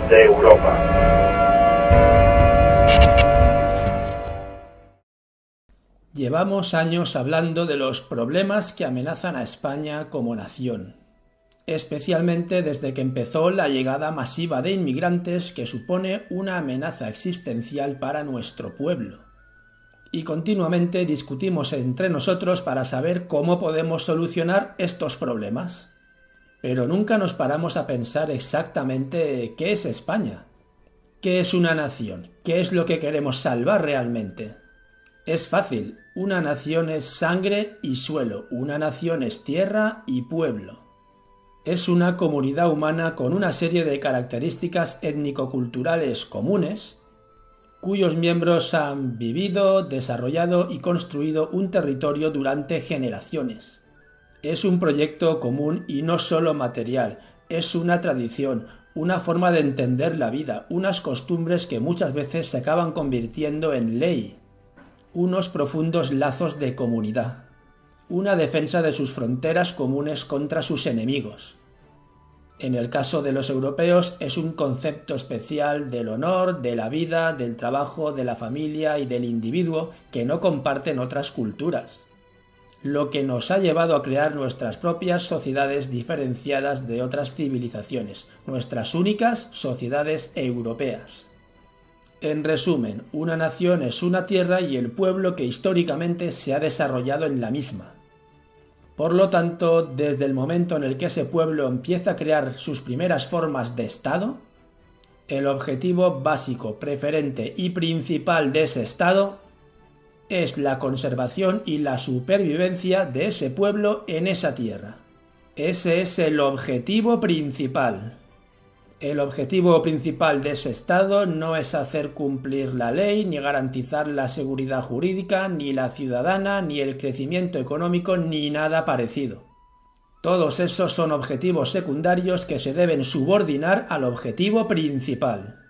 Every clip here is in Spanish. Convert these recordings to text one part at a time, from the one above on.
de Europa. Llevamos años hablando de los problemas que amenazan a España como nación, especialmente desde que empezó la llegada masiva de inmigrantes que supone una amenaza existencial para nuestro pueblo. Y continuamente discutimos entre nosotros para saber cómo podemos solucionar estos problemas. Pero nunca nos paramos a pensar exactamente qué es España, qué es una nación, qué es lo que queremos salvar realmente. Es fácil, una nación es sangre y suelo, una nación es tierra y pueblo. Es una comunidad humana con una serie de características étnico-culturales comunes, cuyos miembros han vivido, desarrollado y construido un territorio durante generaciones. Es un proyecto común y no solo material, es una tradición, una forma de entender la vida, unas costumbres que muchas veces se acaban convirtiendo en ley, unos profundos lazos de comunidad, una defensa de sus fronteras comunes contra sus enemigos. En el caso de los europeos es un concepto especial del honor, de la vida, del trabajo, de la familia y del individuo que no comparten otras culturas, lo que nos ha llevado a crear nuestras propias sociedades diferenciadas de otras civilizaciones, nuestras únicas sociedades europeas. En resumen, una nación es una tierra y el pueblo que históricamente se ha desarrollado en la misma. Por lo tanto, desde el momento en el que ese pueblo empieza a crear sus primeras formas de Estado, el objetivo básico, preferente y principal de ese Estado es la conservación y la supervivencia de ese pueblo en esa tierra. Ese es el objetivo principal. El objetivo principal de ese Estado no es hacer cumplir la ley, ni garantizar la seguridad jurídica, ni la ciudadana, ni el crecimiento económico, ni nada parecido. Todos esos son objetivos secundarios que se deben subordinar al objetivo principal.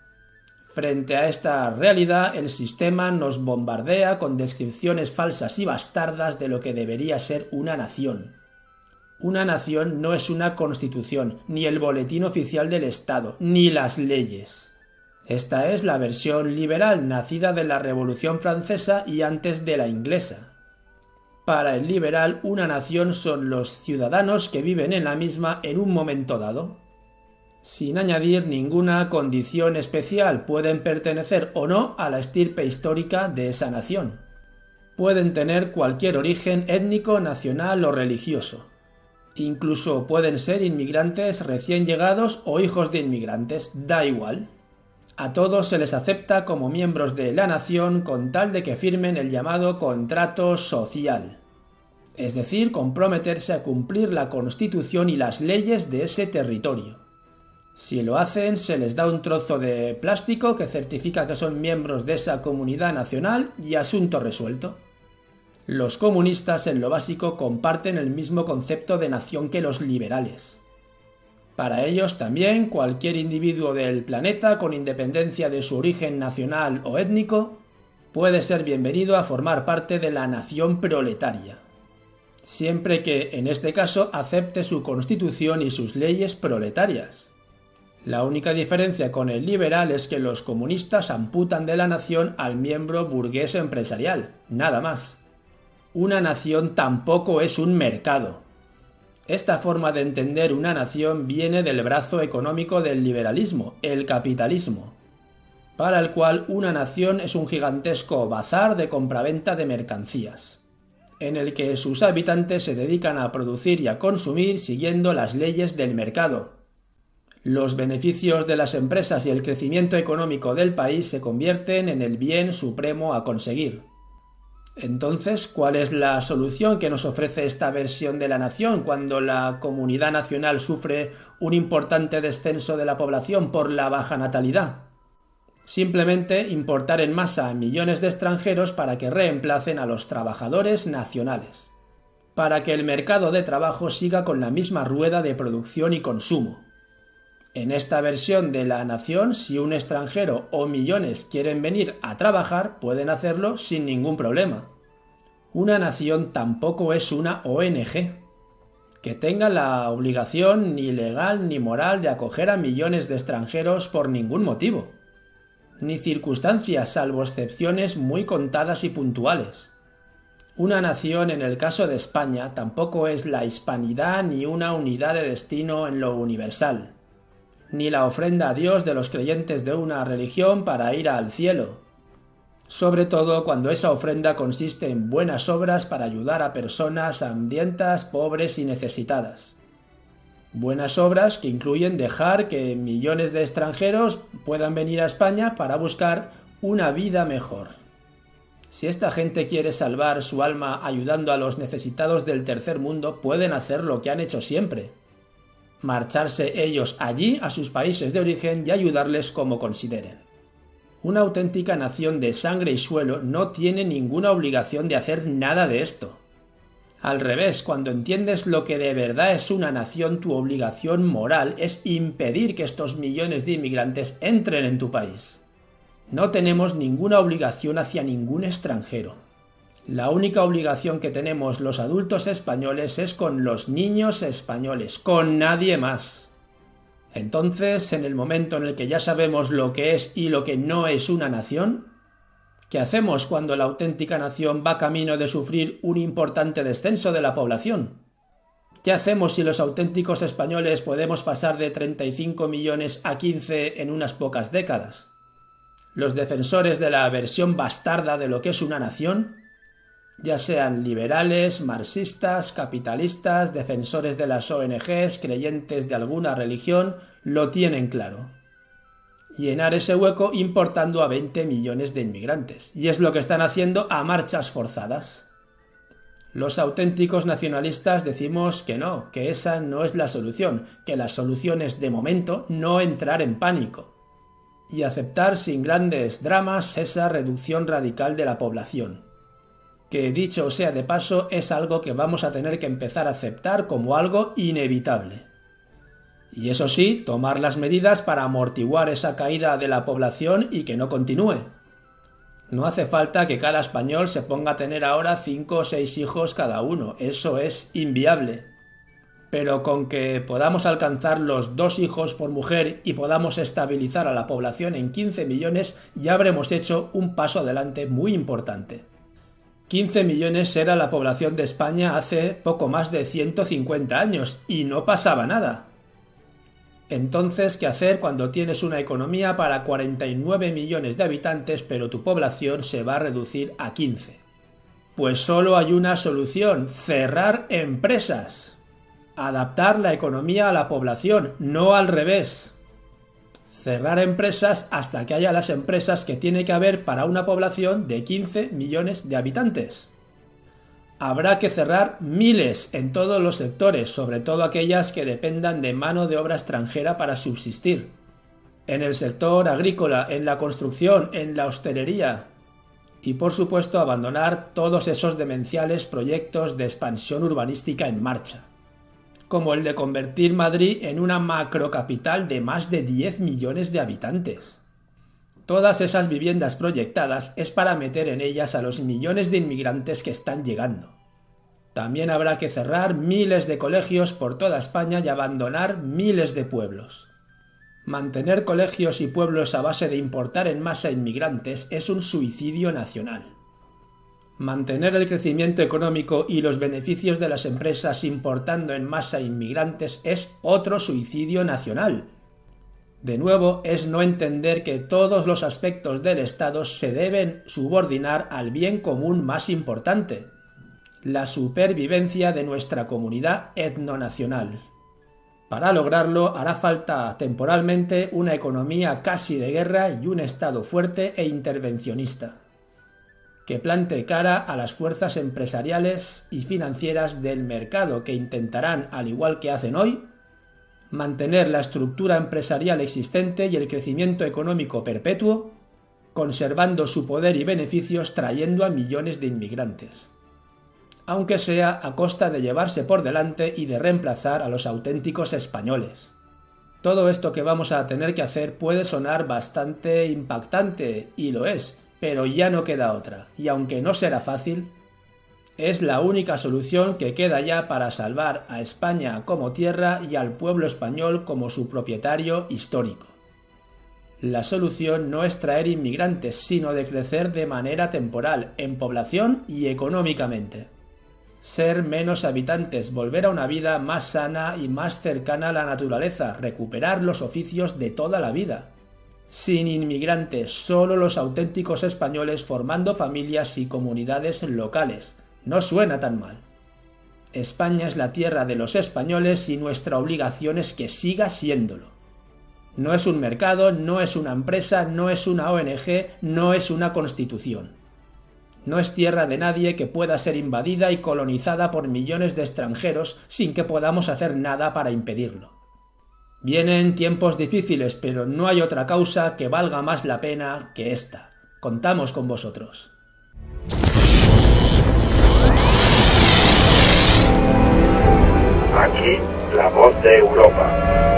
Frente a esta realidad, el sistema nos bombardea con descripciones falsas y bastardas de lo que debería ser una nación. Una nación no es una constitución, ni el boletín oficial del Estado, ni las leyes. Esta es la versión liberal nacida de la Revolución Francesa y antes de la inglesa. Para el liberal, una nación son los ciudadanos que viven en la misma en un momento dado. Sin añadir ninguna condición especial, pueden pertenecer o no a la estirpe histórica de esa nación. Pueden tener cualquier origen étnico, nacional o religioso. Incluso pueden ser inmigrantes recién llegados o hijos de inmigrantes, da igual. A todos se les acepta como miembros de la nación con tal de que firmen el llamado contrato social. Es decir, comprometerse a cumplir la Constitución y las leyes de ese territorio. Si lo hacen, se les da un trozo de plástico que certifica que son miembros de esa comunidad nacional y asunto resuelto. Los comunistas en lo básico comparten el mismo concepto de nación que los liberales. Para ellos también cualquier individuo del planeta con independencia de su origen nacional o étnico puede ser bienvenido a formar parte de la nación proletaria, siempre que en este caso acepte su constitución y sus leyes proletarias. La única diferencia con el liberal es que los comunistas amputan de la nación al miembro burgués empresarial, nada más. Una nación tampoco es un mercado. Esta forma de entender una nación viene del brazo económico del liberalismo, el capitalismo, para el cual una nación es un gigantesco bazar de compraventa de mercancías, en el que sus habitantes se dedican a producir y a consumir siguiendo las leyes del mercado. Los beneficios de las empresas y el crecimiento económico del país se convierten en el bien supremo a conseguir. Entonces, ¿cuál es la solución que nos ofrece esta versión de la nación cuando la comunidad nacional sufre un importante descenso de la población por la baja natalidad? Simplemente importar en masa a millones de extranjeros para que reemplacen a los trabajadores nacionales, para que el mercado de trabajo siga con la misma rueda de producción y consumo. En esta versión de la nación, si un extranjero o millones quieren venir a trabajar, pueden hacerlo sin ningún problema. Una nación tampoco es una ONG. que tenga la obligación ni legal ni moral de acoger a millones de extranjeros por ningún motivo, ni circunstancias salvo excepciones muy contadas y puntuales. Una nación, en el caso de España, tampoco es la hispanidad ni una unidad de destino en lo universal, ni la ofrenda a Dios de los creyentes de una religión para ir al cielo, sobre todo cuando esa ofrenda consiste en buenas obras para ayudar a personas hambrientas, pobres y necesitadas. Buenas obras que incluyen dejar que millones de extranjeros puedan venir a España para buscar una vida mejor. Si esta gente quiere salvar su alma ayudando a los necesitados del tercer mundo, pueden hacer lo que han hecho siempre: marcharse ellos allí a sus países de origen y ayudarles como consideren. Una auténtica nación de sangre y suelo no tiene ninguna obligación de hacer nada de esto. Al revés, cuando entiendes lo que de verdad es una nación, tu obligación moral es impedir que estos millones de inmigrantes entren en tu país. No tenemos ninguna obligación hacia ningún extranjero. La única obligación que tenemos los adultos españoles es con los niños españoles, con nadie más. Entonces, en el momento en el que ya sabemos lo que es y lo que no es una nación, ¿qué hacemos cuando la auténtica nación va camino de sufrir un importante descenso de la población? ¿Qué hacemos si los auténticos españoles podemos pasar de 35 millones a 15 en unas pocas décadas? Los defensores de la versión bastarda de lo que es una nación, ya sean liberales, marxistas, capitalistas, defensores de las ONGs, creyentes de alguna religión, lo tienen claro: llenar ese hueco importando a 20 millones de inmigrantes. Y es lo que están haciendo a marchas forzadas. Los auténticos nacionalistas decimos que no, que esa no es la solución, que la solución es, de momento, no entrar en pánico y aceptar sin grandes dramas esa reducción radical de la población, que, dicho sea de paso, es algo que vamos a tener que empezar a aceptar como algo inevitable. Y eso sí, tomar las medidas para amortiguar esa caída de la población y que no continúe. No hace falta que cada español se ponga a tener ahora 5 o 6 hijos cada uno, eso es inviable. Pero con que podamos alcanzar los 2 hijos por mujer y podamos estabilizar a la población en 15 millones, ya habremos hecho un paso adelante muy importante. 15 millones era la población de España hace poco más de 150 años y no pasaba nada. Entonces, ¿qué hacer cuando tienes una economía para 49 millones de habitantes pero tu población se va a reducir a 15? Pues solo hay una solución: cerrar empresas. Adaptar la economía a la población, no al revés. Cerrar empresas hasta que haya las empresas que tiene que haber para una población de 15 millones de habitantes. Habrá que cerrar miles en todos los sectores, sobre todo aquellas que dependan de mano de obra extranjera para subsistir. En el sector agrícola, en la construcción, en la hostelería. Y por supuesto abandonar todos esos demenciales proyectos de expansión urbanística en marcha, como el de convertir Madrid en una macrocapital de más de 10 millones de habitantes. Todas esas viviendas proyectadas es para meter en ellas a los millones de inmigrantes que están llegando. También habrá que cerrar miles de colegios por toda España y abandonar miles de pueblos. Mantener colegios y pueblos a base de importar en masa inmigrantes es un suicidio nacional. Mantener el crecimiento económico y los beneficios de las empresas importando en masa inmigrantes es otro suicidio nacional. De nuevo, es no entender que todos los aspectos del Estado se deben subordinar al bien común más importante: la supervivencia de nuestra comunidad etnonacional. Para lograrlo hará falta temporalmente una economía casi de guerra y un Estado fuerte e intervencionista, que plante cara a las fuerzas empresariales y financieras del mercado, que intentarán, al igual que hacen hoy, mantener la estructura empresarial existente y el crecimiento económico perpetuo, conservando su poder y beneficios trayendo a millones de inmigrantes, aunque sea a costa de llevarse por delante y de reemplazar a los auténticos españoles. Todo esto que vamos a tener que hacer puede sonar bastante impactante, y lo es, pero ya no queda otra, y aunque no será fácil, Es la única solución que queda ya para salvar a España como tierra y al pueblo español como su propietario histórico. La solución no es traer inmigrantes, sino de crecer de manera temporal, en población y económicamente. Ser menos habitantes, volver a una vida más sana y más cercana a la naturaleza, recuperar los oficios de toda la vida. Sin inmigrantes, solo los auténticos españoles formando familias y comunidades locales. No suena tan mal. España es la tierra de los españoles y nuestra obligación es que siga siéndolo. No es un mercado, no es una empresa, no es una ONG, no es una constitución. No es tierra de nadie que pueda ser invadida y colonizada por millones de extranjeros sin que podamos hacer nada para impedirlo. Vienen tiempos difíciles, pero no hay otra causa que valga más la pena que esta. Contamos con vosotros. Aquí, la voz de Europa.